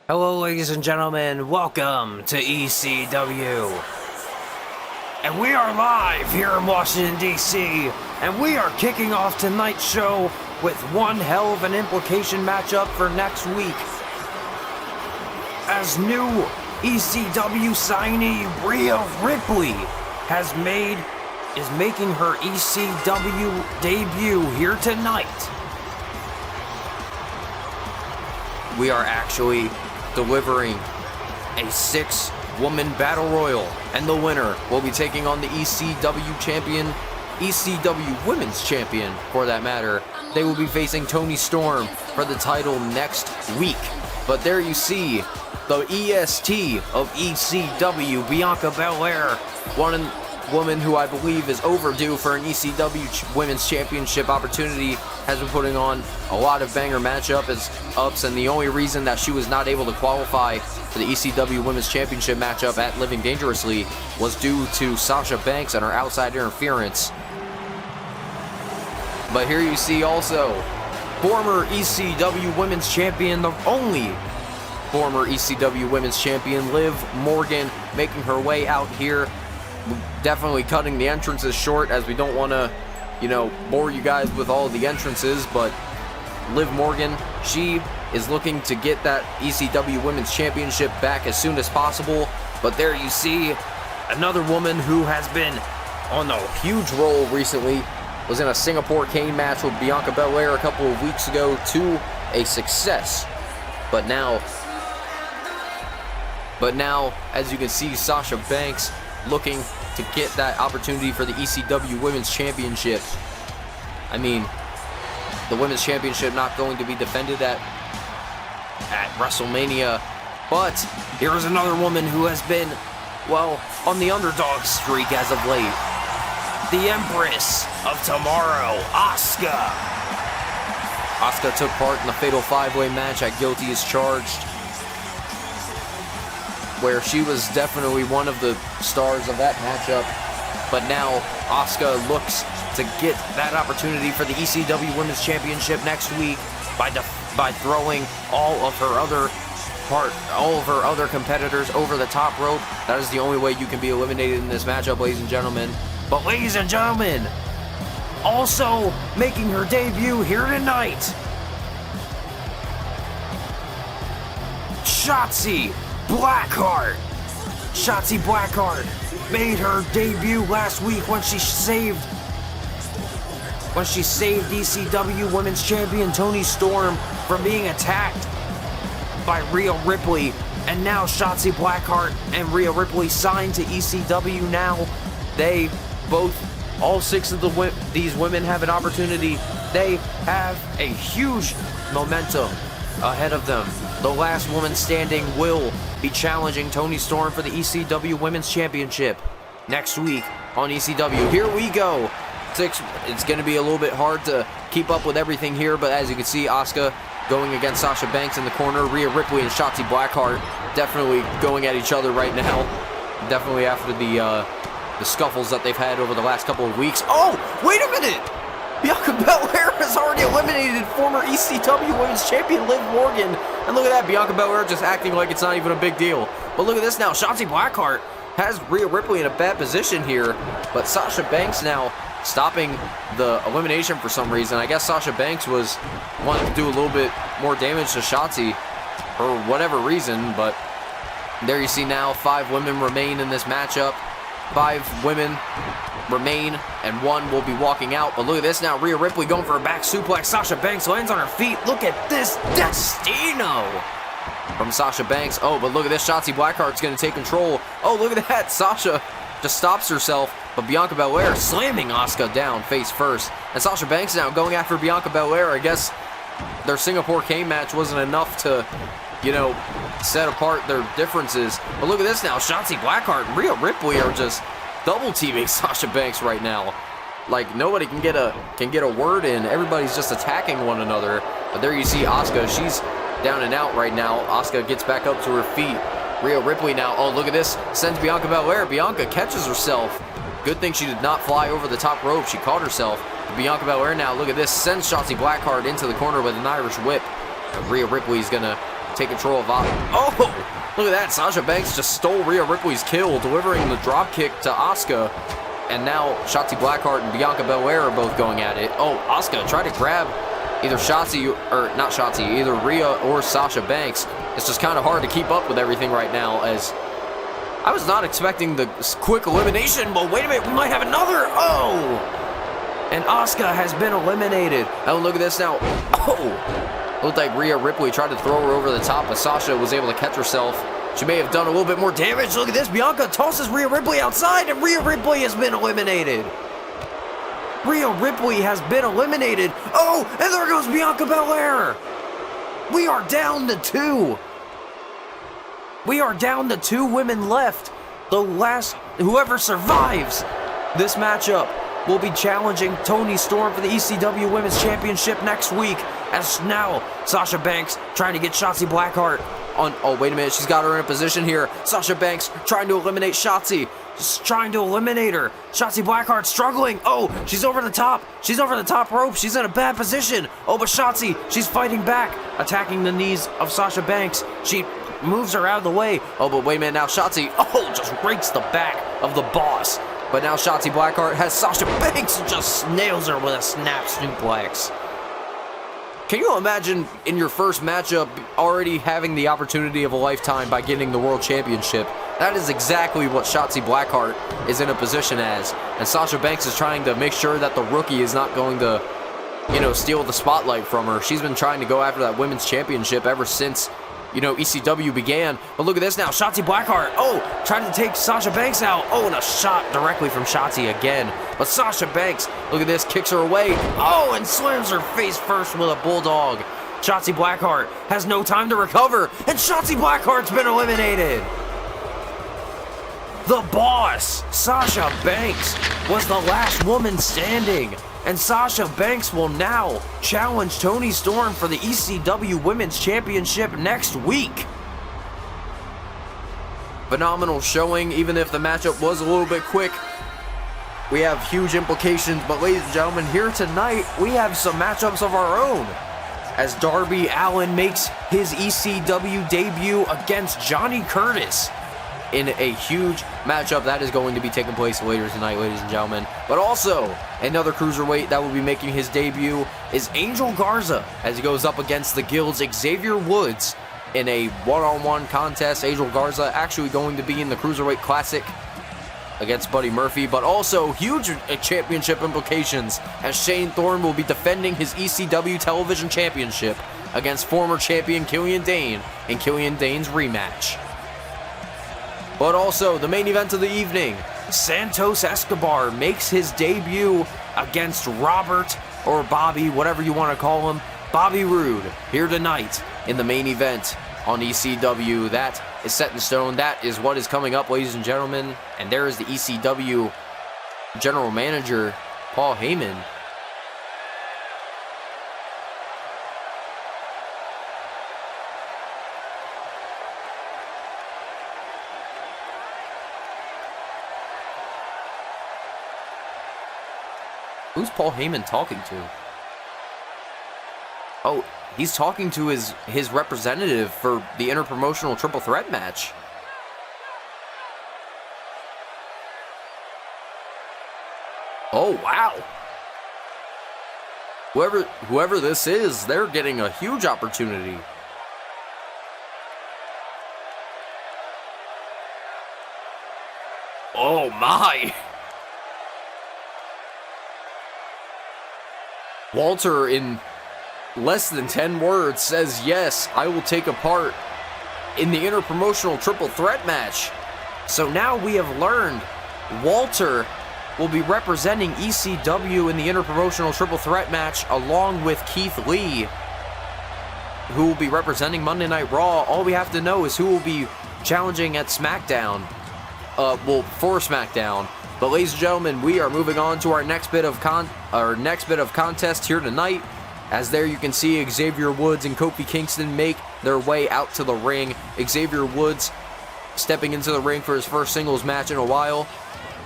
Hello ladies and gentlemen, welcome to ECW. And we are live here in Washington DC, and we are kicking off tonight's show with one hell of an implication matchup for next week. As new ECW signee Rhea Ripley is making her ECW debut here tonight. We are actually delivering a 6-woman battle royal, and the winner will be taking on the ECW champion, ECW women's champion for that matter. They will be facing Toni Storm for the title next week. But there you see the EST of ECW, Bianca Belair, one woman who I believe is overdue for an ECW women's championship opportunity, has been putting on a lot of banger matchups, and the only reason that she was not able to qualify for the ECW women's championship matchup at Living Dangerously was due to Sasha Banks and her outside interference. But here you see also former ECW women's champion, the only former ECW women's champion, Liv Morgan, making her way out here. Definitely cutting the entrances short, as we don't want to, bore you guys with all of the entrances, but Liv Morgan, she is looking to get that ECW Women's Championship back as soon as possible. But there you see another woman who has been on a huge roll recently, was in a Singapore cane match with Bianca Belair a couple of weeks ago to a success. But now, as you can see, Sasha Banks looking to get that opportunity for the ECW Women's Championship. I mean, the Women's Championship not going to be defended at WrestleMania, but here's another woman who has been, well, on the underdog streak as of late. The Empress of Tomorrow, Asuka. Asuka took part in the Fatal 5-Way match at Guilty as Charged, where she was definitely one of the stars of that matchup. But now Asuka looks to get that opportunity for the ECW Women's Championship next week by throwing all of her other competitors over the top rope. That is the only way you can be eliminated in this matchup, ladies and gentlemen. But ladies and gentlemen, also making her debut here tonight, Shotzi Blackheart. Shotzi Blackheart made her debut last week when she saved ECW Women's Champion Toni Storm from being attacked by Rhea Ripley. And now Shotzi Blackheart and Rhea Ripley signed to ECW now. They both, all 6 of these women have an opportunity. They have a huge momentum ahead of them. The last woman standing will be challenging Toni Storm for the ECW Women's Championship next week on ECW. Here we go. It's going to be a little bit hard to keep up with everything here, but as you can see, Asuka going against Sasha Banks in the corner. Rhea Ripley and Shotzi Blackheart definitely going at each other right now. Definitely after the scuffles that they've had over the last couple of weeks. Oh, wait a minute! Bianca Belair has already eliminated former ECW Women's Champion Liv Morgan. And look at that, Bianca Belair just acting like it's not even a big deal. But look at this now, Shotzi Blackheart has Rhea Ripley in a bad position here. But Sasha Banks now stopping the elimination for some reason. I guess Sasha Banks was wanting to do a little bit more damage to Shotzi for whatever reason. But there you see now, 5 women remain in this matchup. 5 women remain, and 1 will be walking out. But look at this now, Rhea Ripley going for a back suplex. Sasha Banks lands on her feet. Look at this Destino from Sasha Banks. Oh, but look at this, Shotzi Blackheart's going to take control. Oh, look at that, Sasha just stops herself But Bianca Belair slamming Asuka down face first. And Sasha Banks now going after Bianca Belair. I guess their Singapore Cane match wasn't enough to, you know, set apart their differences. But look at this now. Shotzi Blackheart and Rhea Ripley are just double teaming Sasha Banks right now. Like, nobody can get a word in. Everybody's just attacking one another. But there you see Asuka. She's down and out right now. Asuka gets back up to her feet. Rhea Ripley now. Oh, look at this. Sends Bianca Belair. Bianca catches herself. Good thing she did not fly over the top rope. She caught herself. Bianca Belair now, look at this, sends Shotzi Blackheart into the corner with an Irish whip. Rhea Ripley's gonna take control of... Oh, look at that. Sasha Banks just stole Rhea Ripley's kill, delivering the drop kick to Asuka. And now Shotzi Blackheart and Bianca Belair are both going at it. Oh, Asuka tried to grab either Shotzi, or not Shotzi, either Rhea or Sasha Banks. It's just kind of hard to keep up with everything right now, as I was not expecting the quick elimination, but wait a minute, we might have another. Oh! And Asuka has been eliminated. Oh, look at this now. Oh! Looked like Rhea Ripley tried to throw her over the top, but Sasha was able to catch herself. She may have done a little bit more damage. Look at this. Bianca tosses Rhea Ripley outside, and Rhea Ripley has been eliminated. Rhea Ripley has been eliminated. Oh, and there goes Bianca Belair. We are down to 2. We are down to 2 women left. The last, whoever survives this matchup will be challenging Toni Storm for the ECW Women's Championship next week. As now, Sasha Banks trying to get Shotzi Blackheart on... Oh, wait a minute. She's got her in a position here. Sasha Banks trying to eliminate Shotzi. Just trying to eliminate her. Shotzi Blackheart struggling. Oh, she's over the top. She's over the top rope. She's in a bad position. Oh, but Shotzi, she's fighting back, attacking the knees of Sasha Banks. She moves her out of the way. Oh, but wait a minute now. Shotzi, just rakes the back of the boss. But now Shotzi Blackheart has Sasha Banks and just nails her with a snap suplex. Can you imagine in your first matchup already having the opportunity of a lifetime by getting the World Championship? That is exactly what Shotzi Blackheart is in a position as. And Sasha Banks is trying to make sure that the rookie is not going to, steal the spotlight from her. She's been trying to go after that Women's Championship ever since, ECW began. But look at this now. Shotzi Blackheart. Oh, trying to take Sasha Banks out. Oh, and a shot directly from Shotzi again. But Sasha Banks, look at this, kicks her away. Oh, and slams her face first with a bulldog. Shotzi Blackheart has no time to recover. And Shotzi Blackheart's been eliminated. The boss, Sasha Banks, was the last woman standing. And Sasha Banks will now challenge Toni Storm for the ECW Women's Championship next week. Phenomenal showing, even if the matchup was a little bit quick. We have huge implications, but ladies and gentlemen, here tonight, we have some matchups of our own. As Darby Allin makes his ECW debut against Johnny Curtis in a huge matchup that is going to be taking place later tonight, ladies and gentlemen. But also, another cruiserweight that will be making his debut is Angel Garza, as he goes up against the Guild's Xavier Woods in a one-on-one contest. Angel Garza actually going to be in the Cruiserweight Classic against Buddy Murphy, but also huge championship implications, as Shane Thorne will be defending his ECW Television Championship against former champion Killian Dain in Killian Dain's rematch. But also, the main event of the evening, Santos Escobar makes his debut against Robert, or Bobby, whatever you want to call him, Bobby Roode, here tonight in the main event on ECW. That is set in stone. That is what is coming up, ladies and gentlemen. And there is the ECW General Manager, Paul Heyman. Who's Paul Heyman talking to? Oh, he's talking to his representative for the interpromotional triple threat match. Oh, wow. Whoever this is, they're getting a huge opportunity. Oh, my. Walter, in less than 10 words, says, yes, I will take a part in the interpromotional triple threat match. So now we have learned Walter will be representing ECW in the interpromotional triple threat match along with Keith Lee, who will be representing Monday Night Raw. All we have to know is who will be challenging at SmackDown. For SmackDown. But ladies and gentlemen, we are moving on to our next bit of contest here tonight. As there you can see Xavier Woods and Kofi Kingston make their way out to the ring. Xavier Woods stepping into the ring for his first singles match in a while.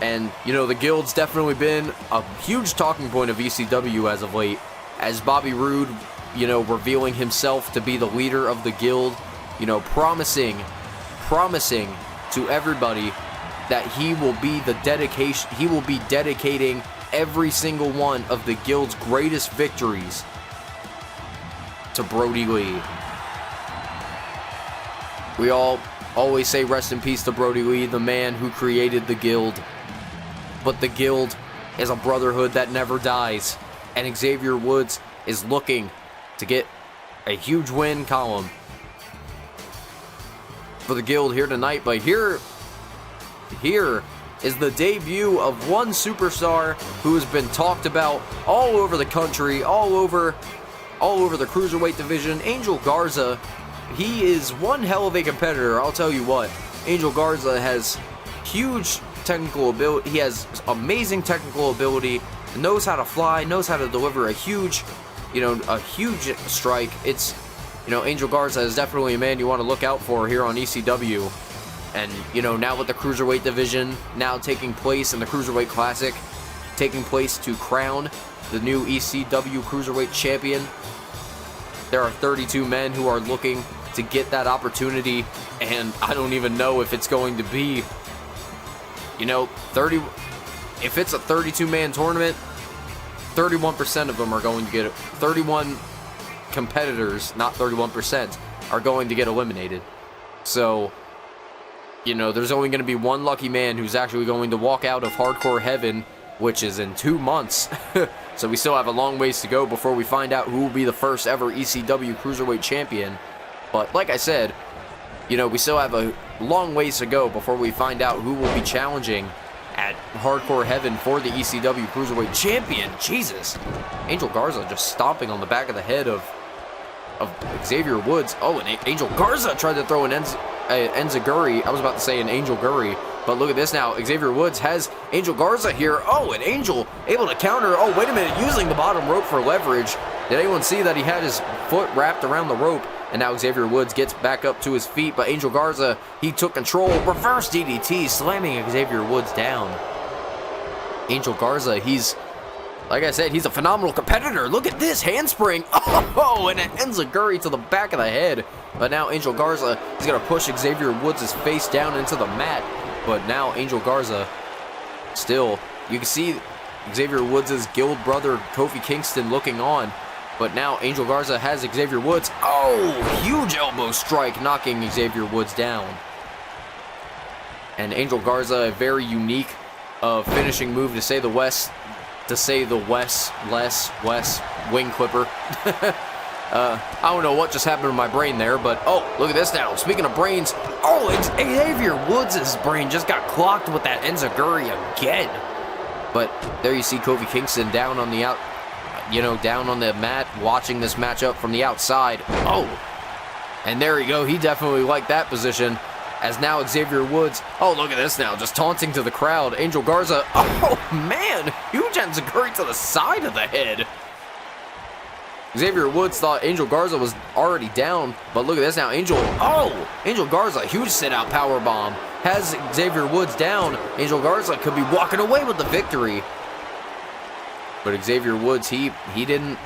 And, you know, the Guild's definitely been a huge talking point of ECW as of late. As Bobby Roode, you know, revealing himself to be the leader of the Guild, you know, promising to everybody that he will be dedicating every single one of the Guild's greatest victories to Brodie Lee. We all always say rest in peace to Brodie Lee, the man who created the Guild. But the Guild is a brotherhood that never dies, and Xavier Woods is looking to get a huge win column for the Guild here tonight. But here is the debut of one superstar who has been talked about all over the country, all over the cruiserweight division. Angel Garza, he is one hell of a competitor, I'll tell you what. Angel Garza has huge technical ability. He has amazing technical ability, knows how to fly, knows how to deliver a huge strike. It's, you know, Angel Garza is definitely a man you want to look out for here on ECW. And, you know, now with the Cruiserweight division now taking place in the Cruiserweight Classic, taking place to crown the new ECW Cruiserweight Champion, there are 32 men who are looking to get that opportunity, and I don't even know if it's going to be, you know, if it's a 32-man tournament, 31% of them are going to get it. 31 competitors, not 31%, are going to get eliminated. So, you know, there's only going to be one lucky man who's actually going to walk out of Hardcore Heaven, which is in 2 months. So we still have a long ways to go before we find out who will be the first ever ECW Cruiserweight Champion. But like I said, you know, we still have a long ways to go before we find out who will be challenging at Hardcore Heaven for the ECW Cruiserweight Champion. Jesus. Angel Garza just stomping on the back of the head of Xavier Woods. Oh, and Angel Garza tried to throw an enziguri. I was about to say an Angel Guri, but look at this now. Xavier Woods has Angel Garza here. Oh, and Angel able to counter. Oh, wait a minute, using the bottom rope for leverage. Did anyone see that he had his foot wrapped around the rope? And now Xavier Woods gets back up to his feet, but Angel Garza, he took control. Reverse DDT, slamming Xavier Woods down. Angel Garza, he's, like I said, he's a phenomenal competitor. Look at this handspring. Oh, and an enziguri to the back of the head. But now Angel Garza is going to push Xavier Woods' face down into the mat. But now Angel Garza, still, you can see Xavier Woods' guild brother Kofi Kingston looking on. But now Angel Garza has Xavier Woods. Oh, huge elbow strike, knocking Xavier Woods down. And Angel Garza, a very unique finishing move, to say the West wing clipper. I don't know what just happened to my brain there, but oh, look at this now. Speaking of brains, oh, Xavier Woods' brain just got clocked with that enziguri again. But there you see Kofi Kingston down on the down on the mat, watching this matchup from the outside. Oh, and there you go. He definitely liked that position. As now Xavier Woods, oh, look at this now, just taunting to the crowd. Angel Garza, oh man, huge enziguri to the side of the head. Xavier Woods thought Angel Garza was already down, but look at this now. Angel Garza, huge sit-out powerbomb, has Xavier Woods down. Angel Garza could be walking away with the victory. But Xavier Woods, he didn't,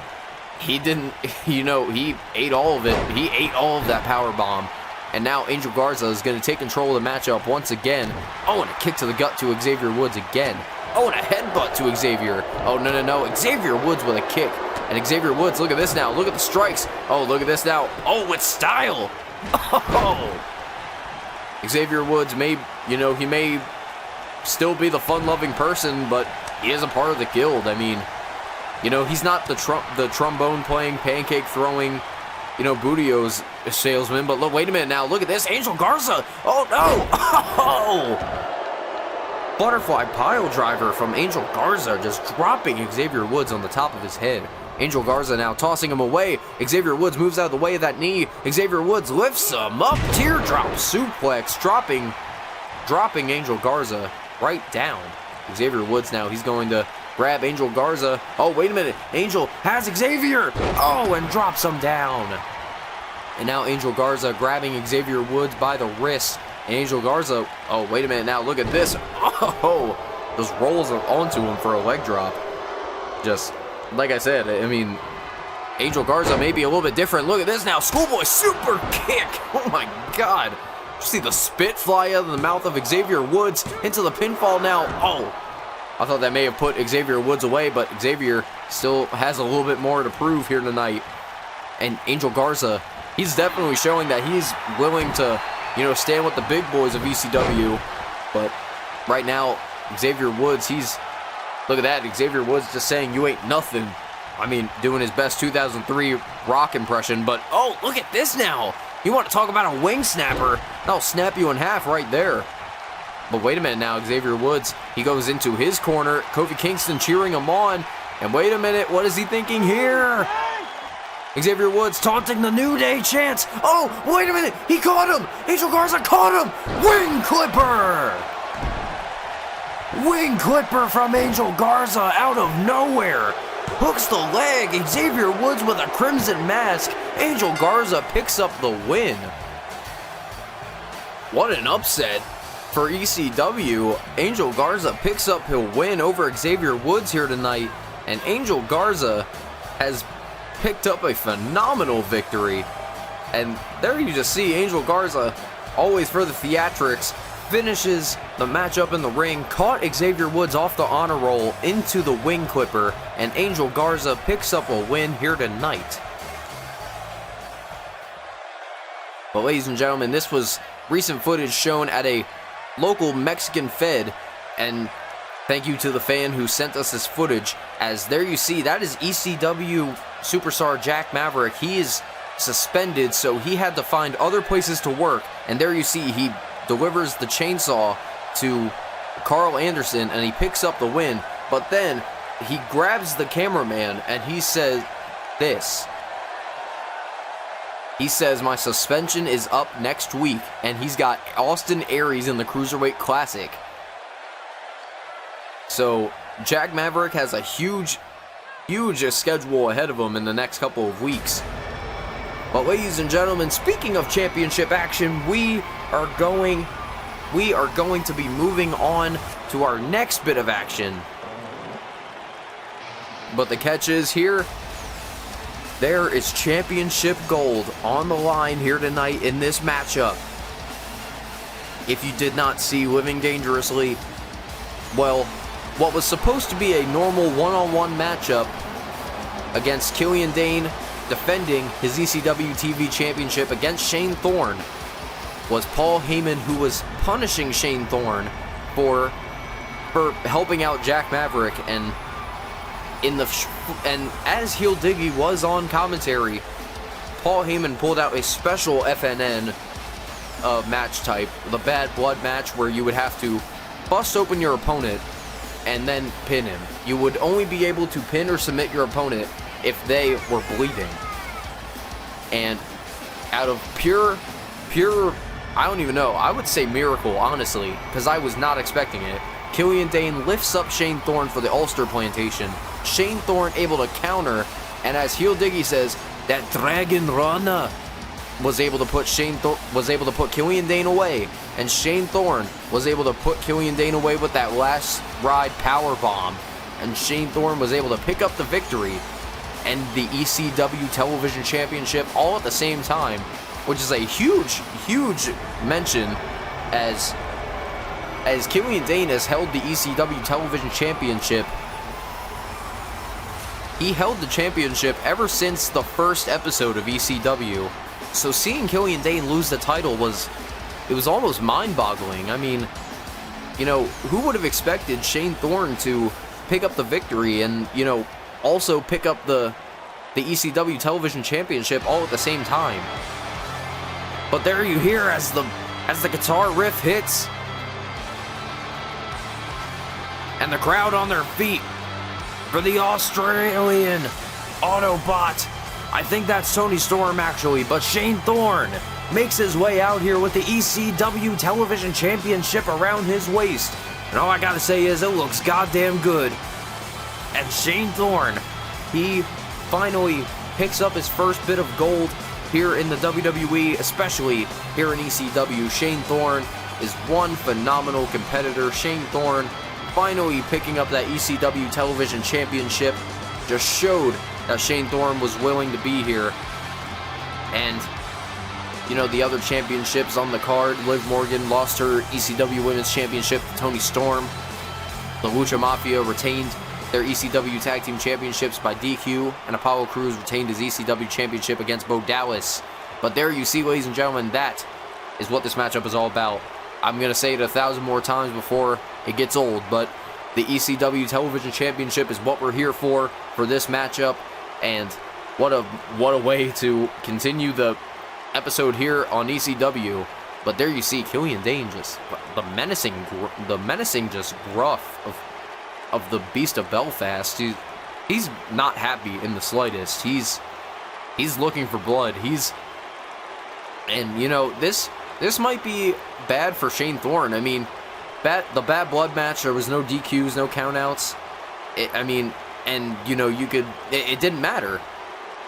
you know, he ate all of it. He ate all of that powerbomb. And now Angel Garza is going to take control of the matchup once again. Oh, and a kick to the gut to Xavier Woods again. Oh, and a headbutt to Xavier. Oh, no. Xavier Woods with a kick. And Xavier Woods, look at this now. Look at the strikes. Oh, look at this now. Oh, with style. Oh. Xavier Woods may still be the fun-loving person, but he is a part of the guild. I mean, you know, he's not the trombone-playing, pancake-throwing, you know, Bootios salesman. But look, wait a minute now. Look at this. Angel Garza. Oh, no. Oh. butterfly pile driver from Angel Garza, just dropping Xavier Woods on the top of his head. Angel Garza now tossing him away. Xavier Woods moves out of the way of that knee. Xavier Woods lifts him up. Teardrop suplex, dropping Angel Garza right down. Xavier Woods now, he's going to grab Angel Garza. Oh, wait a minute. Angel has Xavier. Oh, and drops him down. And now Angel Garza grabbing Xavier Woods by the wrist. And Angel Garza, oh, wait a minute now. Look at this. Oh, just rolls onto him for a leg drop. Just, like I said, I mean, Angel Garza may be a little bit different. Look at this now. Schoolboy super kick. Oh, my God. You see the spit fly out of the mouth of Xavier Woods into the pinfall now. Oh, I thought that may have put Xavier Woods away, but Xavier still has a little bit more to prove here tonight. And Angel Garza, he's definitely showing that he's willing to, you know, stand with the big boys of ECW. But right now, Xavier Woods, look at that. Xavier Woods just saying, you ain't nothing. I mean, doing his best 2003 Rock impression, but oh, look at this now. You want to talk about a wing snapper? That'll snap you in half right there. But wait a minute now, Xavier Woods, he goes into his corner. Kofi Kingston cheering him on. And wait a minute, what is he thinking here? Xavier Woods taunting the New Day chants. Oh, wait a minute, he caught him. Angel Garza caught him. Wing Clipper. Wing Clipper from Angel Garza out of nowhere. Hooks the leg. Xavier Woods with a crimson mask. Angel Garza picks up the win. What an upset for ECW. Angel Garza picks up his win over Xavier Woods here tonight. And Angel Garza has picked up a phenomenal victory. And there you just see Angel Garza, always for the theatrics, finishes the matchup in the ring, caught Xavier Woods off the honor roll into the wing clipper, and Angel Garza picks up a win here tonight. But ladies and gentlemen, this was recent footage shown at a local Mexican Fed, and thank you to the fan who sent us this footage, as there you see, that is ECW superstar Jack Maverick. He is suspended, so he had to find other places to work, and there you see he delivers the chainsaw to Carl Anderson, and he picks up the win. But then he grabs the cameraman and he says this. He says, my suspension is up next week, and he's got Austin Aries in the Cruiserweight Classic. So Jack Maverick has a huge schedule ahead of him in the next couple of weeks. But ladies and gentlemen, speaking of championship action, we are going to be moving on to our next bit of action. But the catch is here, there is championship gold on the line here tonight in this matchup. If you did not see Living Dangerously, well, what was supposed to be a normal one-on-one matchup against Killian Dain defending his ECW TV championship against Shane Thorne was Paul Heyman, who was punishing Shane Thorne for helping out Jack Maverick, and as Heel Diggy was on commentary, Paul Heyman pulled out a special FNN match type, the Bad Blood match, where you would have to bust open your opponent and then pin him. You would only be able to pin or submit your opponent if they were bleeding. And out of pure, I don't even know, I would say miracle, honestly, because I was not expecting it, Killian Dain lifts up Shane Thorne for the Ulster Plantation. Shane Thorne able to counter, and as Heel Diggy says, that Dragon Rana was able to put Killian Dain away, and Shane Thorne was able to put Killian Dain away with that last ride power bomb, and Shane Thorne was able to pick up the victory and the ECW Television Championship all at the same time, which is a huge mention, as Killian Dain has held the ECW Television Championship. He held the championship ever since the first episode of ECW. So seeing Killian Dain lose the title was almost mind-boggling. I mean, you know, who would have expected Shane Thorne to pick up the victory and, you know, also pick up the ECW Television Championship all at the same time? But there you hear as the guitar riff hits, And the crowd on their feet for the Australian Autobot. I think that's Toni Storm actually, but Shane Thorne makes his way out here with the ECW Television Championship around his waist. And all I gotta say is it looks goddamn good. And Shane Thorne, he finally picks up his first bit of gold here in the WWE, especially here in ECW. Shane Thorne is one phenomenal competitor. Shane Thorne finally picking up that ECW Television Championship just showed that Shane Thorne was willing to be here. And, you know, the other championships on the card, Liv Morgan lost her ECW Women's Championship to Toni Storm. The Lucha Mafia retained their ECW Tag Team Championships by DQ, and Apollo Crews retained his ECW Championship against Bo Dallas. But there you see, ladies and gentlemen, that is what this matchup is all about. I'm going to say it 1,000 more times before it gets old, but the ECW Television Championship is what we're here for this matchup. And what a way to continue the episode here on ECW. But there you see Killian Dain, just the menacing just gruff of the Beast of Belfast. He's not happy in the slightest. He's looking for blood. And you know, this might be bad for Shane Thorne. I mean, the bad blood match, there was no DQs, no countouts. And you know, it didn't matter.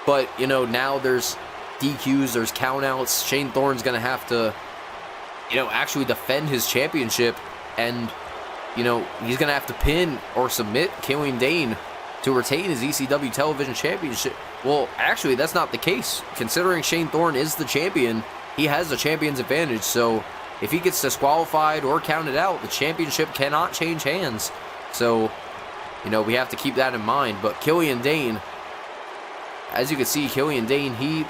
But you know, now there's DQs, there's countouts. Shane Thorne's gonna have to, you know, actually defend his championship, and you know, he's gonna have to pin or submit Killian Dain to retain his ECW Television Championship. Well, actually, that's not the case. Considering Shane Thorne is the champion, he has the champion's advantage. So if he gets disqualified or counted out, the championship cannot change hands. So, you know, we have to keep that in mind. But Killian Dain, as you can see, Killian Dain, he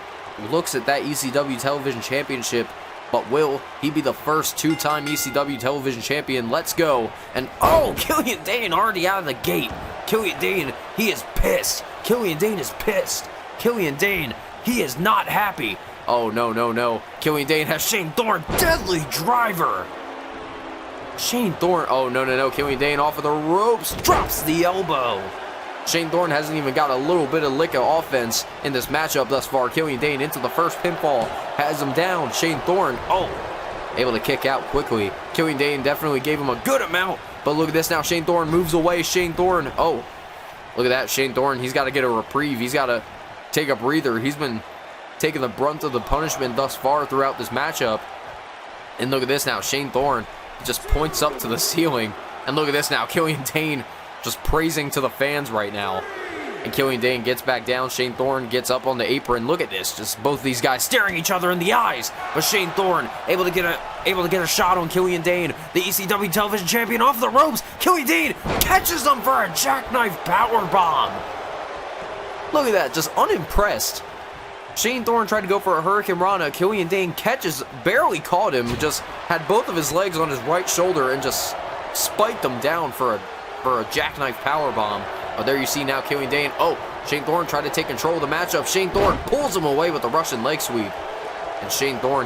looks at that ECW Television Championship, but will he be the first two-time ECW Television Champion? Let's go. And oh, Killian Dain already out of the gate. Killian Dain, he is pissed. Killian Dain is pissed. Killian Dain, he is not happy. Oh, no. Killian Dain has Shane Thorne, deadly driver. Shane Thorne, oh, no. Killian Dain off of the ropes, drops the elbow. Shane Thorne hasn't even got a little bit of lick of offense in this matchup thus far. Killian Dain into the first pinfall, has him down. Shane Thorne, oh, able to kick out quickly. Killian Dain definitely gave him a good amount, but look at this now. Shane Thorne moves away. Shane Thorne, oh, look at that. Shane Thorne, he's got to get a reprieve. He's got to take a breather. He's been taking the brunt of the punishment thus far throughout this matchup. And look at this now. Shane Thorne just points up to the ceiling. And look at this now. Killian Dain just praising to the fans right now. And Killian Dain gets back down. Shane Thorne gets up on the apron. Look at this. Just both of these guys staring each other in the eyes. But Shane Thorne able to get a shot on Killian Dain, the ECW Television Champion, off the ropes. Killian Dain catches him for a jackknife powerbomb. Look at that. Just unimpressed. Shane Thorne tried to go for a Hurricane Rana. Killian Dain barely caught him. Just had both of his legs on his right shoulder and just spiked him down for a jackknife powerbomb. But there you see now Killian Dain. Oh, Shane Thorne tried to take control of the matchup. Shane Thorne pulls him away with a Russian leg sweep. And Shane Thorne,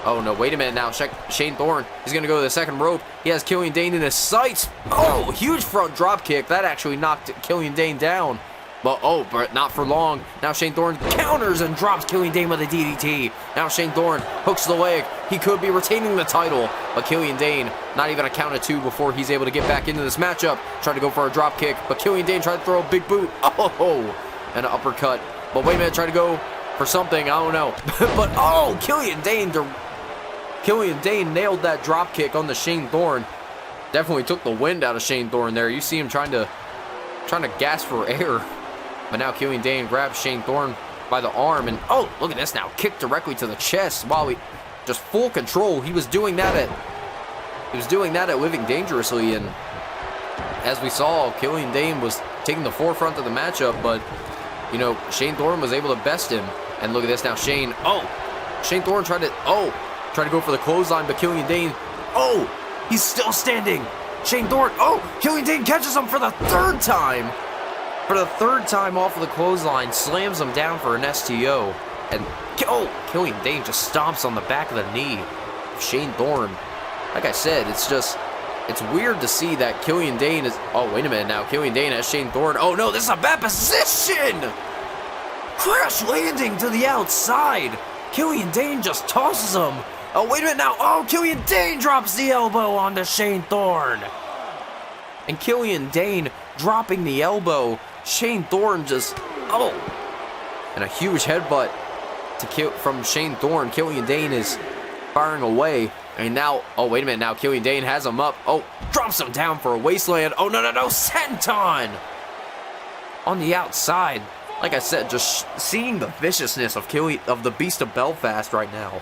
oh no, wait a minute now. Shane Thorne, he's going to go to the second rope. He has Killian Dain in his sights. Oh, huge front drop kick. That actually knocked Killian Dain down. But not for long. Now Shane Thorne counters and drops Killian Dain with a DDT. Now Shane Thorne hooks the leg. He could be retaining the title. But Killian Dain, not even a count of two before he's able to get back into this matchup. Tried to go for a drop kick, but Killian Dain tried to throw a big boot. Oh, and an uppercut. But wait a minute, tried to go for something. I don't know. But oh, Killian Dain nailed that drop kick on the Shane Thorne. Definitely took the wind out of Shane Thorne there. You see him trying to gasp for air. But now Killian Dain grabs Shane Thorne by the arm, and oh, look at this now. Kick directly to the chest while he just full control. He was doing that at Living Dangerously, and as we saw, Killian Dain was taking the forefront of the matchup, but you know, Shane Thorne was able to best him. And look at this now. Shane Thorne tried to go for the clothesline, but Killian Dain, he's still standing. Shane Thorne, Killian Dain catches him for the third time. For the third time off of the clothesline, slams him down for an STO. And, Killian Dain just stomps on the back of the knee of Shane Thorne. Like I said, it's just, It's weird to see that Killian Dain is... Oh, wait a minute now. Killian Dain has Shane Thorne. Oh, no, this is a bad position! Crash landing to the outside. Killian Dain just tosses him. Oh, wait a minute now. Oh, Killian Dain drops the elbow onto Shane Thorne. And Killian Dain dropping the elbow. Shane Thorne just... Oh. And a huge headbutt from Shane Thorne. Killian Dain is firing away. And now, oh, wait a minute now. Killian Dain has him up. Oh, drops him down for a wasteland. Oh, no, senton! On the outside. Like I said, just seeing the viciousness of the Beast of Belfast right now.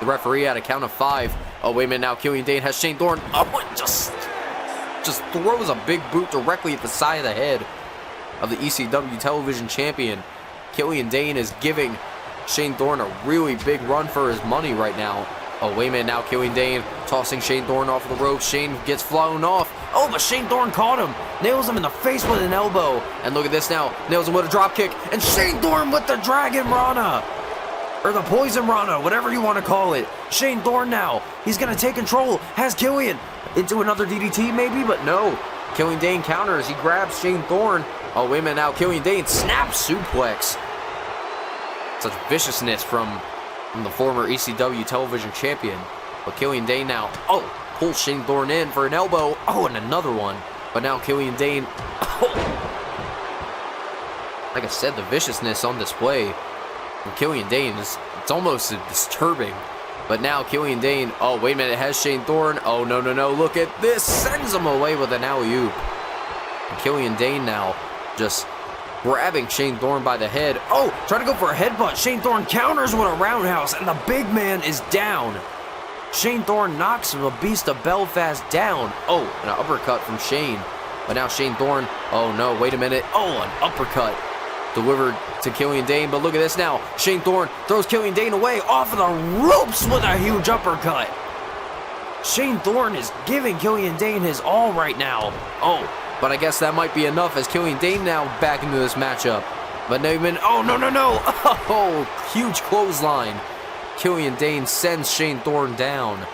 The referee had a count of 5. Oh, wait a minute now. Killian Dain has Shane Thorne. Oh, and just throws a big boot directly at the side of the head of the ECW television champion. Killian Dain is giving Shane Thorne a really big run for his money right now. Oh, wait a minute now. Killian Dain tossing Shane Thorne off the ropes. Shane gets flown off. Oh, but Shane Thorne caught him. Nails him in the face with an elbow. And look at this now. Nails him with a drop kick. And Shane Thorne with the Dragon Rana. Or the Poison Rana, whatever you want to call it. Shane Thorne now. He's going to take control. Has Killian into another DDT maybe, but no. Killian Dain counters. He grabs Shane Thorne. Oh, wait a minute now. Killian Dain snaps suplex. Such viciousness from the former ECW television champion. But Killian Dain now, oh, pulls Shane Thorne in for an elbow. Oh, and another one. But now Killian Dain, oh. Like I said, the viciousness on display from Killian Dain is, it's almost disturbing. But now Killian Dain, oh, wait a minute, has Shane Thorne. Oh, no, look at this. Sends him away with an alley-oop. And Killian Dain now just grabbing Shane Thorne by the head. Oh, trying to go for a headbutt. Shane Thorne counters with a roundhouse, and the big man is down. Shane Thorne knocks the Beast of Belfast down. Oh, an uppercut from Shane. But now Shane Thorne, oh no, wait a minute. Oh, an uppercut delivered to Killian Dain. But look at this now. Shane Thorne throws Killian Dain away off of the ropes with a huge uppercut. Shane Thorne is giving Killian Dain his all right now. Oh, but I guess that might be enough as Killian Dain now back into this matchup. But Newman, oh, no. Oh, huge clothesline. Killian Dain sends Shane Thorne down.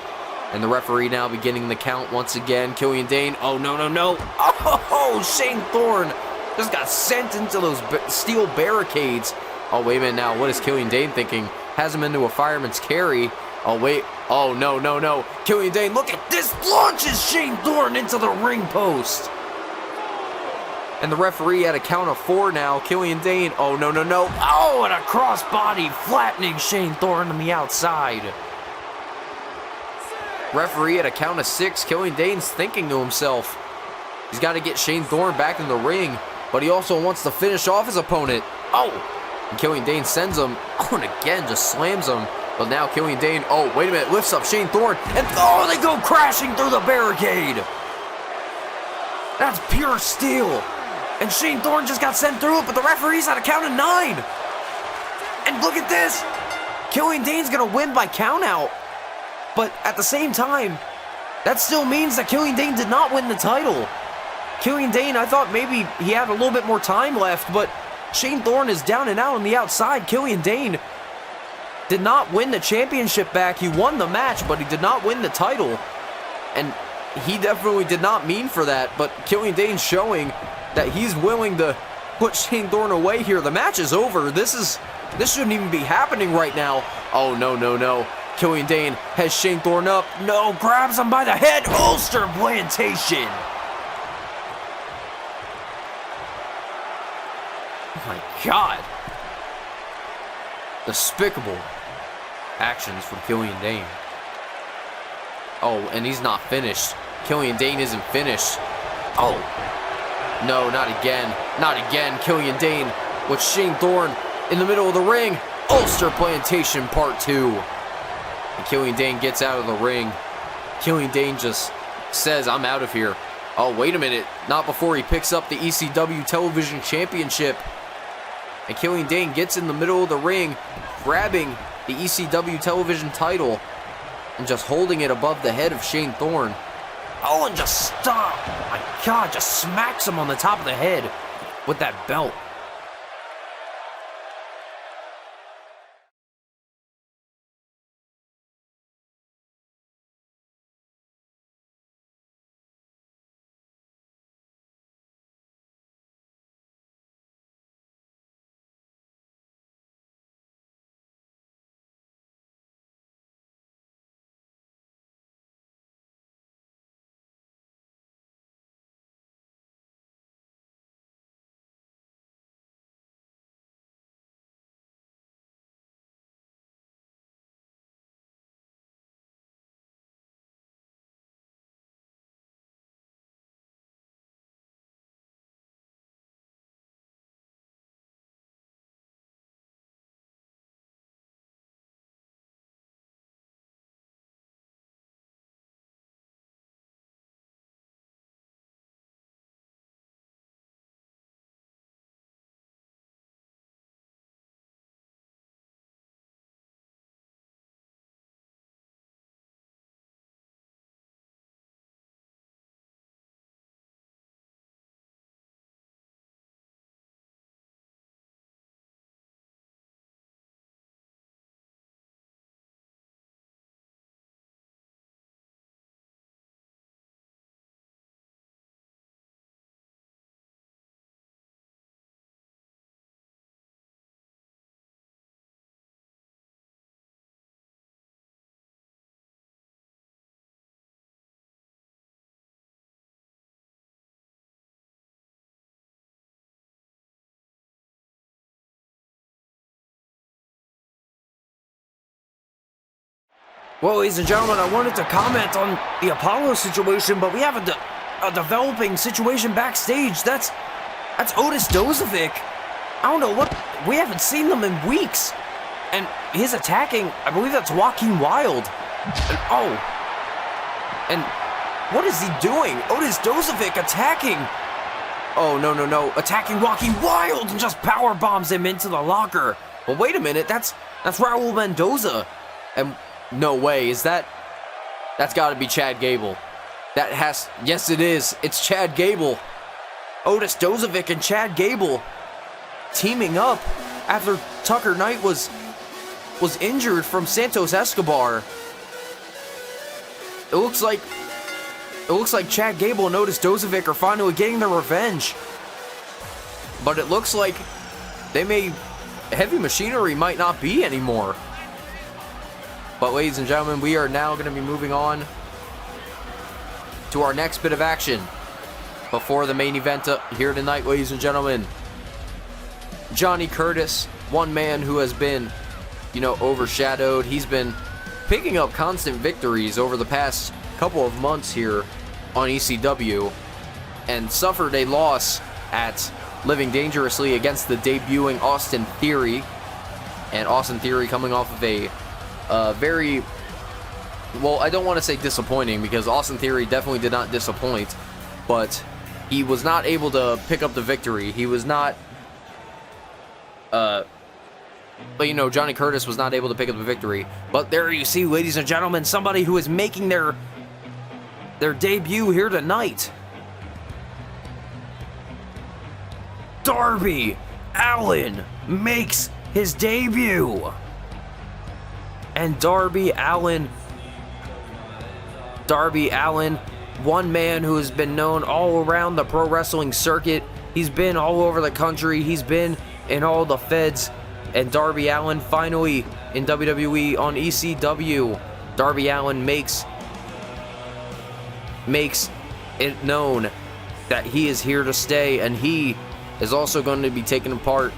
And the referee now beginning the count once again. Killian Dain, oh, no. Oh, Shane Thorne just got sent into those steel barricades. Oh, wait a minute now. What is Killian Dain thinking? Has him into a fireman's carry. Oh, wait. Oh, no. Killian Dain, look at this. Launches Shane Thorne into the ring post. And the referee at a count of 4 now. Killian Dain, oh, no. Oh, and a crossbody flattening Shane Thorne on the outside. Referee at a count of 6. Killian Dain's thinking to himself, he's got to get Shane Thorne back in the ring, but he also wants to finish off his opponent. Oh, and Killian Dain sends him. Oh, and again, just slams him. But now Killian Dain, oh, wait a minute, lifts up Shane Thorne, and oh, they go crashing through the barricade. That's pure steel. And Shane Thorne just got sent through it, but the referee's at a count of 9. And look at this. Killian Dain's going to win by count out. But at the same time, that still means that Killian Dain did not win the title. Killian Dain, I thought maybe he had a little bit more time left, but Shane Thorne is down and out on the outside. Killian Dain did not win the championship back. He won the match, but he did not win the title. And he definitely did not mean for that, but Killian Dain's showing that he's willing to put Shane Thorne away here. The match is over. This shouldn't even be happening right now. Oh, no. Killian Dain has Shane Thorne up. No, grabs him by the head. Ulster plantation. Oh my God. Despicable actions from Killian Dain. Oh, and he's not finished. Killian Dain isn't finished. Oh. No, not again. Not again. Killian Dain with Shane Thorne in the middle of the ring. Ulster Plantation Part 2. And Killian Dain gets out of the ring. Killian Dain just says, I'm out of here. Oh, wait a minute. Not before he picks up the ECW Television Championship. And Killian Dain gets in the middle of the ring, grabbing the ECW Television title and just holding it above the head of Shane Thorne. Oh, and just stop. Oh my God, just smacks him on the top of the head with that belt. Well, ladies and gentlemen, I wanted to comment on the Apollo situation, but we have a developing situation backstage. That's Otis Dozovic. I don't know what, we haven't seen them in weeks. And he's attacking, I believe that's Joaquin Wilde. And what is he doing? Otis Dozovic attacking. Oh, no. Attacking Joaquin Wilde and just power bombs him into the locker. Well, wait a minute. That's Raul Mendoza. And no way. That's got to be Chad Gable. Yes, it is. It's Chad Gable. Otis Dozovic and Chad Gable teaming up after Tucker Knight was injured from Santos Escobar. It looks like Chad Gable and Otis Dozovic are finally getting their revenge. But it looks like Heavy Machinery might not be anymore. But ladies and gentlemen, we are now going to be moving on to our next bit of action before the main event here tonight, ladies and gentlemen. Johnny Curtis, one man who has been, overshadowed. He's been picking up constant victories over the past couple of months here on ECW and suffered a loss at Living Dangerously against the debuting Austin Theory. And Austin Theory coming off of a very, well, I don't want to say disappointing, because Austin Theory definitely did not disappoint, but he was not able to pick up the victory. He was not, Johnny Curtis was not able to pick up the victory. But there you see, ladies and gentlemen, somebody who is making their debut here tonight. Darby Allin makes his debut. And Darby Allin, one man who has been known all around the pro wrestling circuit. He's been all over the country. He's been in all the feds. And Darby Allin finally in WWE on ECW. Darby Allin makes it known that he is here to stay, and he is also going to be taking part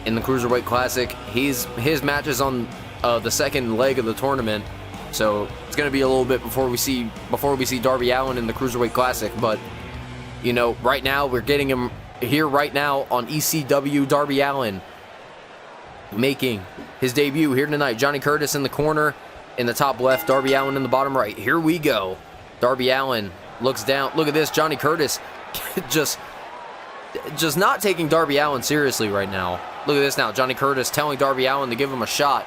in the Cruiserweight Classic. His match is on the second leg of the tournament, so it's going to be a little bit before we see Darby Allin in the Cruiserweight Classic. But right now we're getting him here right now on ECW. Darby Allin making his debut here tonight. Johnny Curtis in the corner in the top left, Darby Allin in the bottom right. Here we go. Darby Allin looks down. Look at this. Johnny Curtis just not taking Darby Allin seriously right now. Look at this now. Johnny Curtis telling Darby Allin to give him a shot.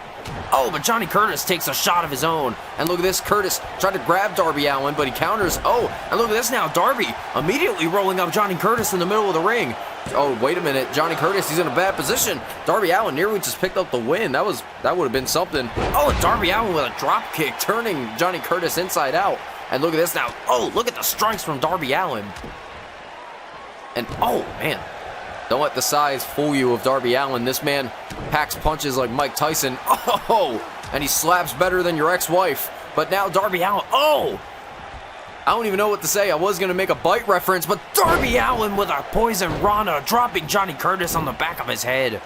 Oh, but Johnny Curtis takes a shot of his own. And look at this. Curtis tried to grab Darby Allin, but he counters. Oh, and look at this now. Darby immediately rolling up Johnny Curtis in the middle of the ring. Oh, wait a minute. Johnny Curtis, he's in a bad position. Darby Allin nearly just picked up the win. That would have been something. Oh, and Darby Allin with a drop kick, turning Johnny Curtis inside out. And look at this now. Oh, look at the strikes from Darby Allin. And, oh, man. Don't let the size fool you of Darby Allin. This man packs punches like Mike Tyson. Oh, and he slaps better than your ex-wife. But now Darby Allin, oh! I don't even know what to say. I was going to make a bite reference, but Darby Allin with a poison Rana, dropping Johnny Curtis on the back of his head.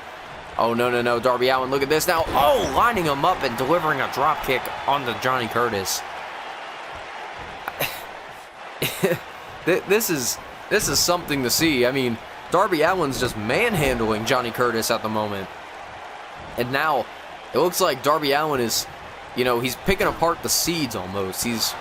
Oh, no. Darby Allin, look at this now. Oh, lining him up and delivering a drop kick on the Johnny Curtis. This is something to see. I mean, Darby Allin's just manhandling Johnny Curtis at the moment. And now, it looks like Darby Allin is, he's picking apart the seeds almost. He's,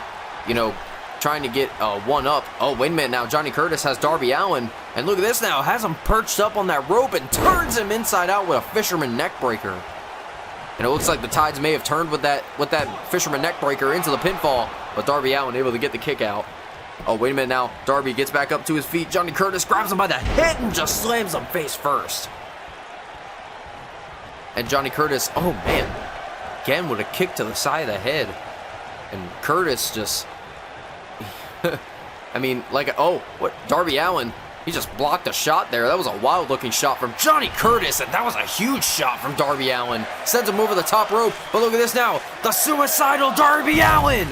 trying to get one up. Oh, wait a minute now. Johnny Curtis has Darby Allin. And look at this now. Has him perched up on that rope and turns him inside out with a fisherman neck breaker. And it looks like the tides may have turned with that fisherman neck breaker into the pinfall. But Darby Allin able to get the kick out. Oh, wait a minute now. Darby gets back up to his feet. Johnny Curtis grabs him by the head and just slams him face first. And Johnny Curtis, oh man, again with a kick to the side of the head. And Curtis just, I mean, Darby Allin, he just blocked a shot there. That was a wild looking shot from Johnny Curtis, and that was a huge shot from Darby Allin. Sends him over the top rope, but look at this now. The suicidal Darby Allin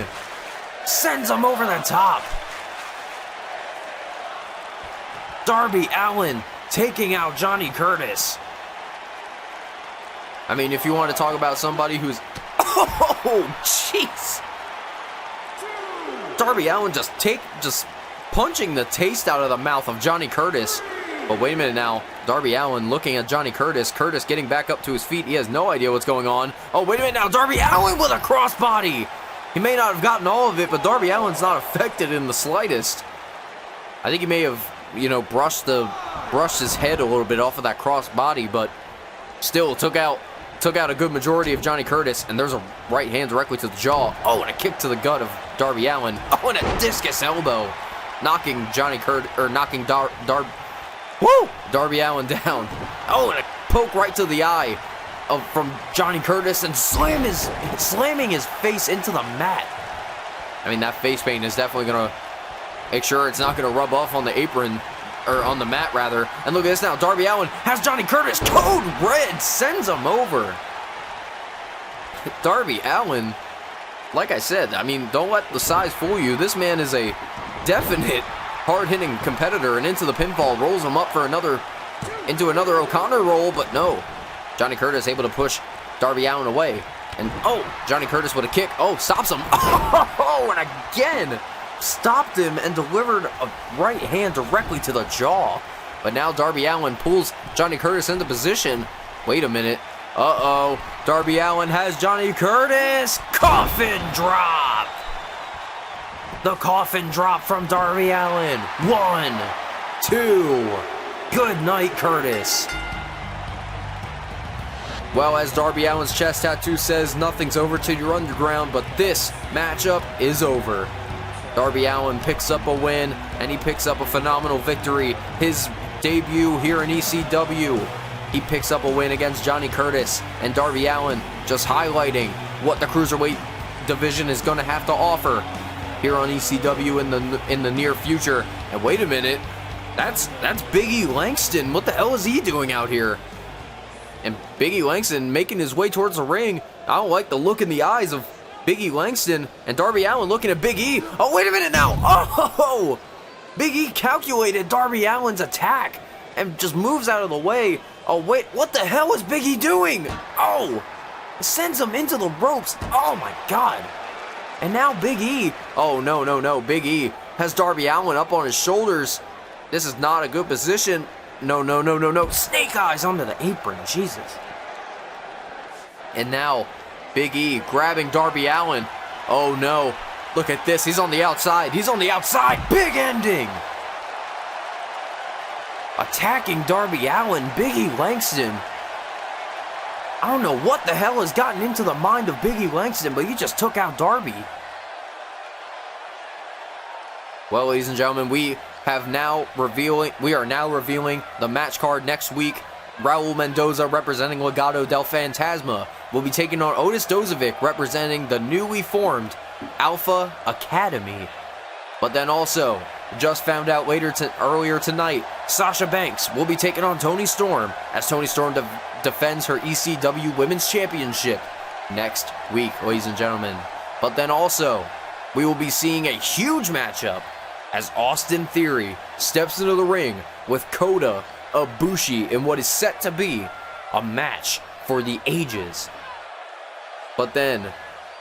sends him over the top. Darby Allin taking out Johnny Curtis. I mean, if you want to talk about somebody who's... Oh, jeez. Darby Allin just punching the taste out of the mouth of Johnny Curtis. But wait a minute now. Darby Allin looking at Johnny Curtis. Curtis getting back up to his feet. He has no idea what's going on. Oh, wait a minute now. Darby Allin with a crossbody. He may not have gotten all of it, but Darby Allin's not affected in the slightest. I think he may have, brushed his head a little bit off of that crossbody, but still took out a good majority of Johnny Curtis, and there's a right hand directly to the jaw. Oh, and a kick to the gut of Darby Allin. Oh, and a discus elbow, knocking Darby Allin down. Oh, and a poke right to the eye from Johnny Curtis, and slamming his face into the mat. I mean, that face paint is definitely gonna make sure it's not gonna rub off on the apron, or on the mat rather. And look at this now. Darby Allin has Johnny Curtis code red, sends him over. Darby Allin, like I said, I mean, don't let the size fool you. This man is a definite hard-hitting competitor, and into the pinfall, rolls him up for another O'Connor roll, but no. Johnny Curtis able to push Darby Allin away. And Johnny Curtis with a kick. Oh, stops him. Oh, and again stopped him and delivered a right hand directly to the jaw. But now Darby Allin pulls Johnny Curtis into position. Wait a minute. Darby Allin has Johnny Curtis. Coffin drop. The coffin drop from Darby Allin. 1, 2. Good night, Curtis. Well, as Darby Allin's chest tattoo says, nothing's over till you're underground, but this matchup is over. Darby Allin picks up a win, and he picks up a phenomenal victory. His debut here in ECW. He picks up a win against Johnny Curtis, and Darby Allin just highlighting what the Cruiserweight division is going to have to offer here on ECW in the near future. And wait a minute, that's Big E Langston. What the hell is he doing out here? And Big E Langston making his way towards the ring. I don't like the look in the eyes of Big E Langston, and Darby Allin looking at Big E. Oh, wait a minute now. Oh, Big E calculated Darby Allin's attack and just moves out of the way. Oh, wait, what the hell is Big E doing? Oh, sends him into the ropes. Oh, my God. And now Big E. Oh, no. Big E has Darby Allin up on his shoulders. This is not a good position. No. Snake eyes onto the apron. Jesus. And now Big E grabbing Darby Allin. Oh, no. Look at this. He's on the outside. Big ending. Attacking Darby Allin. Big E Langston. I don't know what the hell has gotten into the mind of Big E Langston, but he just took out Darby. Well, ladies and gentlemen, we are now revealing the match card next week. Raul Mendoza representing Legado del Fantasma will be taking on Otis Dozovic representing the newly formed Alpha Academy. But then also, just found out earlier tonight, Sasha Banks will be taking on Toni Storm as Toni Storm defends her ECW Women's Championship next week, ladies and gentlemen. But then also, we will be seeing a huge matchup as Austin Theory steps into the ring with Kota Ibushi in what is set to be a match for the ages. But then,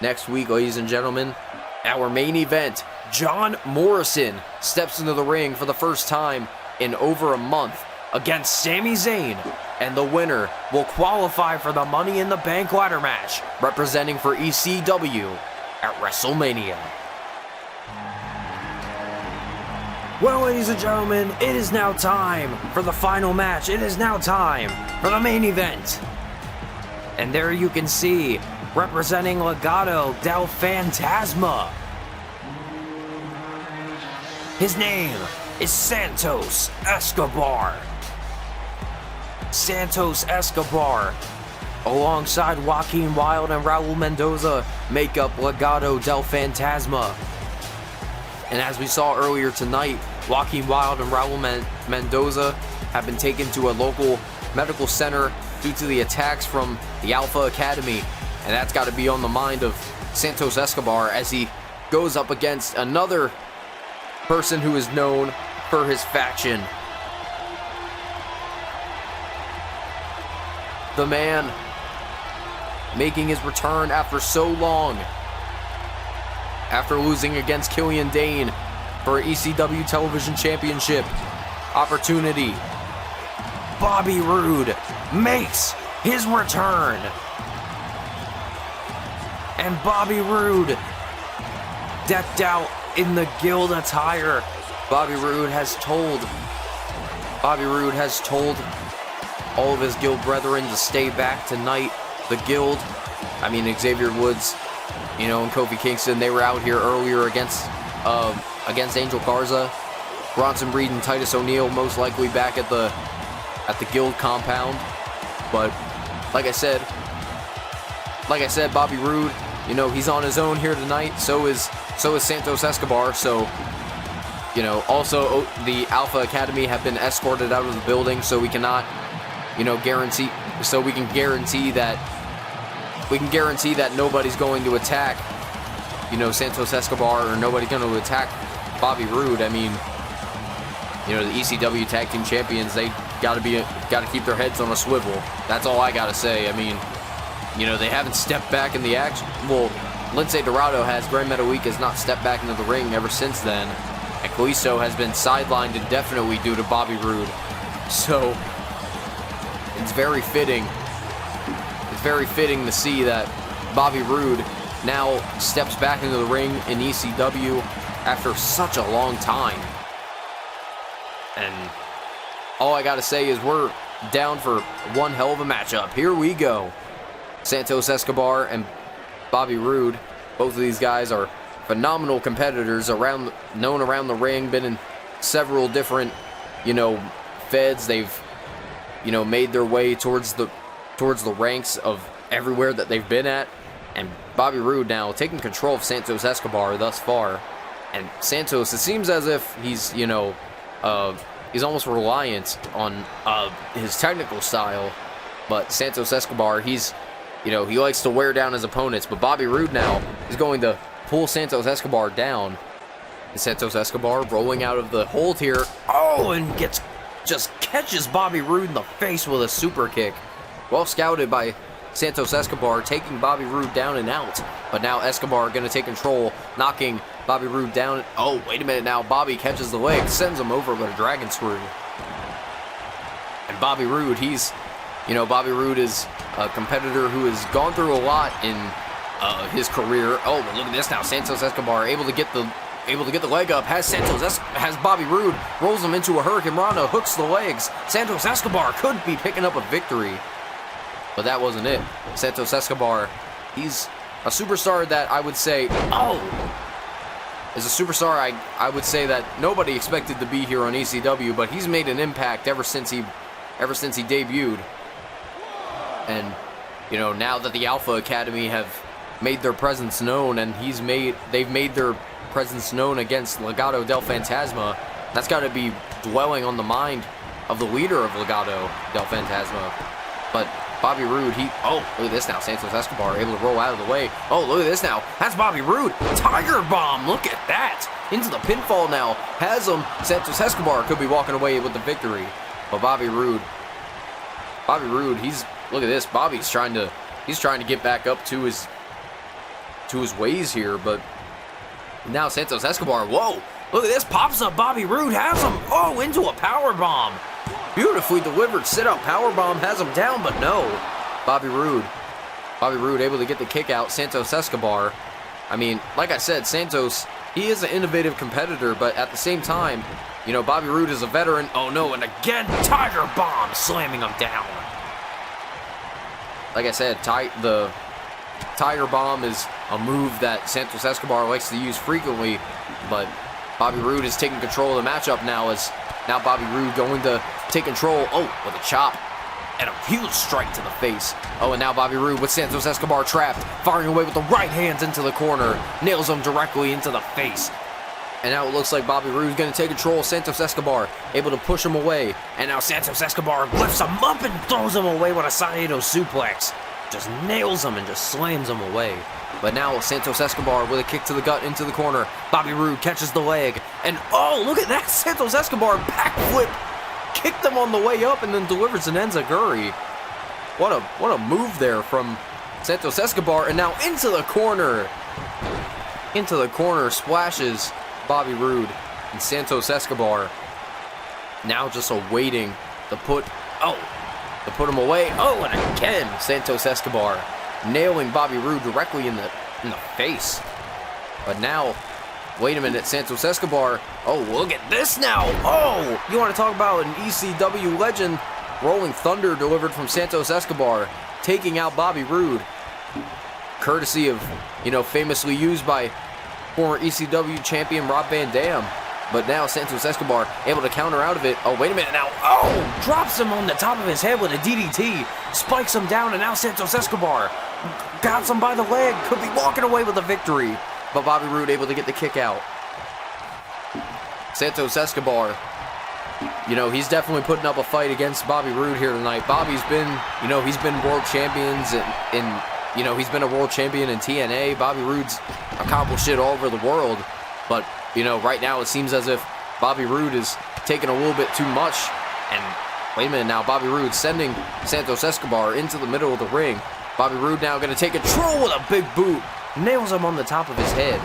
next week, ladies and gentlemen, our main event, John Morrison steps into the ring for the first time in over a month against Sami Zayn, and the winner will qualify for the Money in the Bank ladder match, representing for ECW at WrestleMania. Well, ladies and gentlemen, it is now time for the final match. It is now time for the main event. And there you can see, representing Legado del Fantasma, his name is Santos Escobar. Santos Escobar, alongside Joaquin Wilde and Raul Mendoza, make up Legado del Fantasma. And as we saw earlier tonight, Joaquin Wilde and Raul Mendoza have been taken to a local medical center due to the attacks from the Alpha Academy. And that's got to be on the mind of Santos Escobar as he goes up against another person who is known for his faction. The man making his return after so long. after losing against Killian Dain for ECW Television Championship opportunity. Bobby Roode makes his return. And Bobby Roode, decked out in the Guild attire. Bobby Roode has told all of his Guild brethren to stay back tonight. The Guild, I mean Xavier Woods, and Kofi Kingston, they were out here earlier against Angel Garza. Bronson Reed and Titus O'Neil most likely back at the Guild compound. But like I said, Bobby Roode, he's on his own here tonight. So is Santos Escobar. So, also the Alpha Academy have been escorted out of the building, so we cannot, guarantee. So we can guarantee that nobody's going to attack, Santos Escobar, or nobody's going to attack Bobby Roode. I mean, the ECW Tag Team Champions, they got to keep their heads on a swivel. That's all I got to say. I mean, they haven't stepped back in the action. Well, Lince Dorado has. Gran Metalik has not stepped back into the ring ever since then. And Kalisto has been sidelined indefinitely due to Bobby Roode. So, it's very fitting. It's very fitting to see that Bobby Roode now steps back into the ring in ECW after such a long time. And all I gotta say is we're down for one hell of a matchup. Here we go. Santos Escobar and Bobby Roode. Both of these guys are phenomenal competitors known around the ring, been in several different, feds. They've, made their way towards the ranks of everywhere that they've been at. And Bobby Roode now taking control of Santos Escobar thus far. And Santos, it seems as if he's, he's almost reliant on his technical style. But Santos Escobar, he's, he likes to wear down his opponents. But Bobby Roode now is going to pull Santos Escobar down. And Santos Escobar rolling out of the hold here. Oh, and just catches Bobby Roode in the face with a super kick. Well scouted by Santos Escobar, taking Bobby Roode down and out. But now Escobar going to take control, knocking Bobby Roode down. Oh, wait a minute now. Bobby catches the leg, sends him over with a dragon screw. And Bobby Roode, Bobby Roode is a competitor who has gone through a lot in his career. Oh, but look at this now. Santos Escobar able to get the leg up. Has Bobby Roode, rolls him into a Hurricane Rana, hooks the legs. Santos Escobar could be picking up a victory. But that wasn't it. Santos Escobar, he's a superstar that I would say, is a superstar I would say that nobody expected to be here on ECW, but he's made an impact ever since he debuted. And, now that the Alpha Academy have made their presence known, and they've made their presence known against Legado del Fantasma, that's got to be dwelling on the mind of the leader of Legado del Fantasma. But Bobby Roode, look at this now. Santos Escobar able to roll out of the way. Oh, look at this now. That's Bobby Roode. Tiger Bomb. Look at that. Into the pinfall now. Has him. Santos Escobar could be walking away with the victory. But Bobby Roode, look at this. Bobby's trying to get back up to his ways here, but now Santos Escobar, whoa. Look at this. Pops up Bobby Roode. Has him. Oh, into a power bomb. Beautifully delivered sit-up powerbomb, has him down, but no. Bobby Roode able to get the kick out. Santos Escobar, I mean, like I said, Santos, he is an innovative competitor, but at the same time, Bobby Roode is a veteran. Oh no, and again, Tiger Bomb, slamming him down. Like I said, the Tiger Bomb is a move that Santos Escobar likes to use frequently, but Bobby Roode is taking control of the matchup now, as now Bobby Roode going to take control. Oh, with a chop and a huge strike to the face. Oh, and now Bobby Roode with Santos Escobar trapped, firing away with the right hands into the corner, nails him directly into the face. And now it looks like Bobby Roode is going to take control of Santos Escobar, able to push him away. And now Santos Escobar lifts him up and throws him away with a Saito suplex. Just nails him and just slams him away. But now Santos Escobar with a kick to the gut into the corner. Bobby Roode catches the leg. And oh, look at that. Santos Escobar backflip. Kicked him on the way up and then delivers an enziguri. What a move there from Santos Escobar. And now into the corner. into the corner, splashes Bobby Roode, and Santos Escobar now just awaiting to put him away. Oh, and again, Santos Escobar nailing Bobby Roode directly in the face. But now, wait a minute, Santos Escobar. Oh, look at this now. Oh, you want to talk about an ECW legend? Rolling Thunder delivered from Santos Escobar, taking out Bobby Roode. Courtesy of, famously used by former ECW champion Rob Van Dam. But now Santos Escobar able to counter out of it. Oh, wait a minute now. Oh, drops him on the top of his head with a DDT. Spikes him down, and now Santos Escobar got him by the leg. Could be walking away with a victory. But Bobby Roode able to get the kick out. Santos Escobar, he's definitely putting up a fight against Bobby Roode here tonight. Bobby's been, he's been world champions he's been a world champion in TNA. Bobby Roode's accomplished it all over the world. But, right now it seems as if Bobby Roode is taking a little bit too much. And wait a minute now, Bobby Roode sending Santos Escobar into the middle of the ring. Bobby Roode now going to take control with a big boot. Nails him on the top of his head.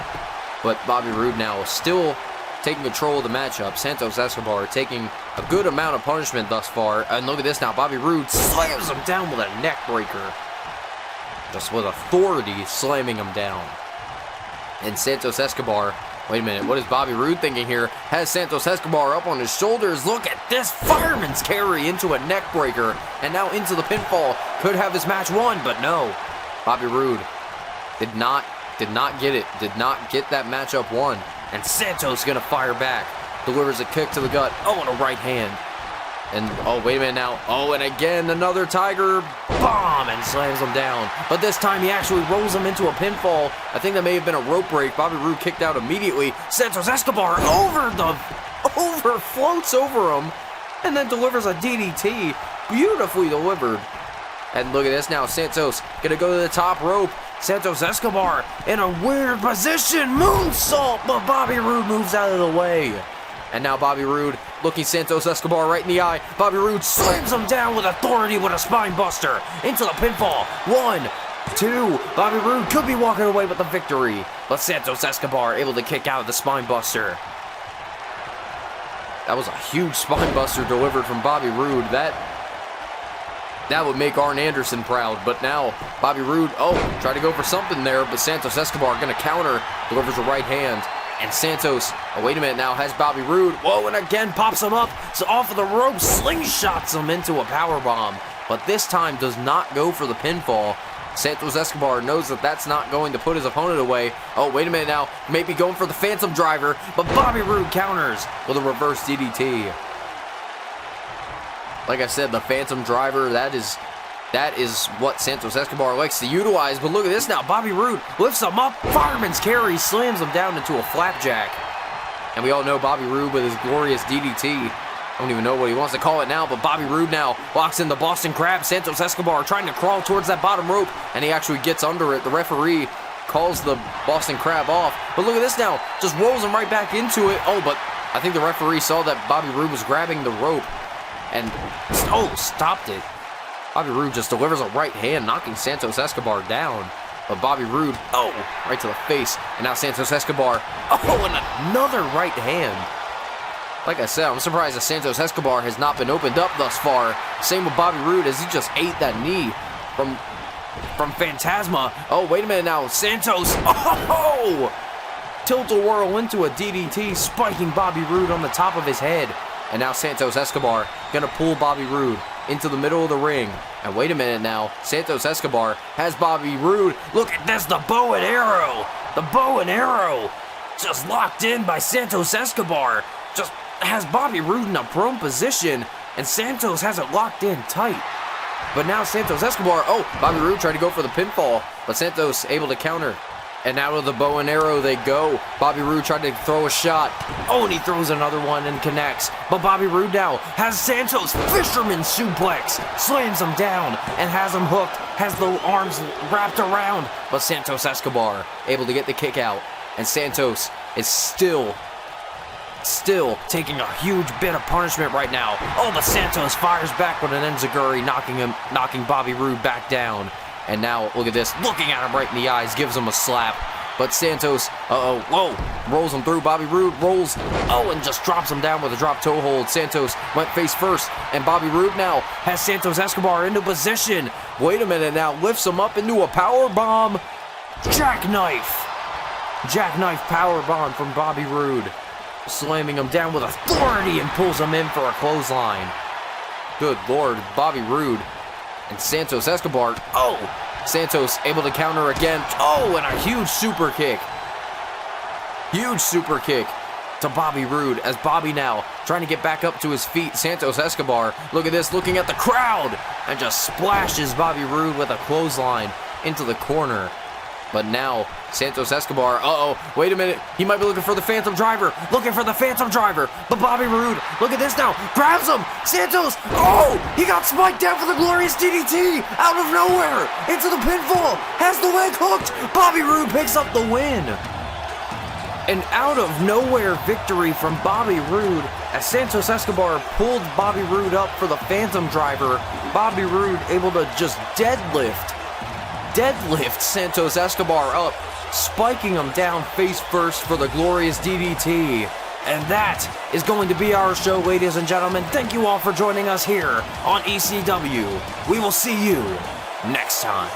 But Bobby Roode now still taking control of the matchup. Santos Escobar taking a good amount of punishment thus far. And look at this now, Bobby Roode slams him down with a neck breaker. Just with authority slamming him down. And Santos Escobar, wait a minute, what is Bobby Roode thinking here? Has Santos Escobar up on his shoulders. Look at this fireman's carry into a neck breaker. And now into the pinfall. Could have this match won, but no. Bobby Roode did not get it. Did not get that matchup won. And Santos gonna fire back. Delivers a kick to the gut. Oh, and a right hand. And, oh, wait a minute now. Oh, and again, another Tiger Bomb, and slams him down. But this time, he actually rolls him into a pinfall. I think that may have been a rope break. Bobby Roode kicked out immediately. Santos Escobar floats over him, and then delivers a DDT. Beautifully delivered. And look at this now. Santos gonna go to the top rope. Santos Escobar in a weird position. Moonsault, but Bobby Roode moves out of the way. And now Bobby Roode looking Santos Escobar right in the eye. Bobby Roode slams him down with authority with a spine buster into the pinfall. 1, 2. Bobby Roode could be walking away with the victory. But Santos Escobar able to kick out of the spine buster. That was a huge spine buster delivered from Bobby Roode. That would make Arn Anderson proud. But now Bobby Roode, tried to go for something there. But Santos Escobar going to counter. Delivers a right hand. And Santos, wait a minute now, has Bobby Roode. Whoa, and again pops him up. So off of the rope, slingshots him into a powerbomb. But this time does not go for the pinfall. Santos Escobar knows that that's not going to put his opponent away. Oh, wait a minute now. Maybe going for the Phantom Driver. But Bobby Roode counters with a reverse DDT. Like I said, the Phantom Driver, that is what Santos Escobar likes to utilize. But look at this now. Bobby Roode lifts him up. Fireman's carry, slams him down into a flapjack. And we all know Bobby Roode with his glorious DDT. I don't even know what he wants to call it now, but Bobby Roode now locks in the Boston Crab. Santos Escobar trying to crawl towards that bottom rope, and he actually gets under it. The referee calls the Boston Crab off. But look at this now. Just rolls him right back into it. Oh, but I think the referee saw that Bobby Roode was grabbing the rope and, stopped it. Bobby Roode just delivers a right hand, knocking Santos Escobar down. But Bobby Roode, right to the face. And now Santos Escobar, and another right hand. Like I said, I'm surprised that Santos Escobar has not been opened up thus far. Same with Bobby Roode as he just ate that knee from Phantasma. Oh, wait a minute now. Santos, tilt-a-whirl into a DDT, spiking Bobby Roode on the top of his head. And now Santos Escobar gonna pull Bobby Roode into the middle of the ring. And wait a minute now. Santos Escobar has Bobby Roode. Look at this, the bow and arrow. The bow and arrow just locked in by Santos Escobar. Just has Bobby Roode in a prone position. And Santos has it locked in tight. But now Santos Escobar, Bobby Roode tried to go for the pinfall. But Santos able to counter. And now with the bow and arrow they go. Bobby Roode tried to throw a shot. And he throws another one and connects. But Bobby Roode now has Santos fisherman suplex. Slams him down and has him hooked. Has the arms wrapped around. But Santos Escobar able to get the kick out. And Santos is still taking a huge bit of punishment right now. But Santos fires back with an enziguri, knocking Bobby Roode back down. And now, look at this, looking at him right in the eyes, gives him a slap. but Santos, rolls him through. Bobby Roode rolls, and just drops him down with a drop toe hold. Santos went face first, and Bobby Roode now has Santos Escobar into position. Wait a minute now, lifts him up into a power bomb. Jackknife power bomb from Bobby Roode, slamming him down with authority and pulls him in for a clothesline. Good Lord, Bobby Roode and Santos Escobar. Santos able to counter again. And a huge super kick. Huge super kick to Bobby Roode as Bobby now trying to get back up to his feet. Santos Escobar, look at this, looking at the crowd, and just splashes Bobby Roode with a clothesline into the corner. But now, Santos Escobar, wait a minute, he might be looking for the Phantom Driver, but Bobby Roode, look at this now, grabs him, Santos, he got spiked down for the glorious DDT, out of nowhere, into the pinfall, has the leg hooked, Bobby Roode picks up the win. An out of nowhere victory from Bobby Roode as Santos Escobar pulled Bobby Roode up for the Phantom Driver. Bobby Roode able to just deadlift Santos Escobar up, spiking him down face first for the glorious DDT. And that is going to be our show, ladies and gentlemen. Thank you all for joining us here on ECW. We will see you next time.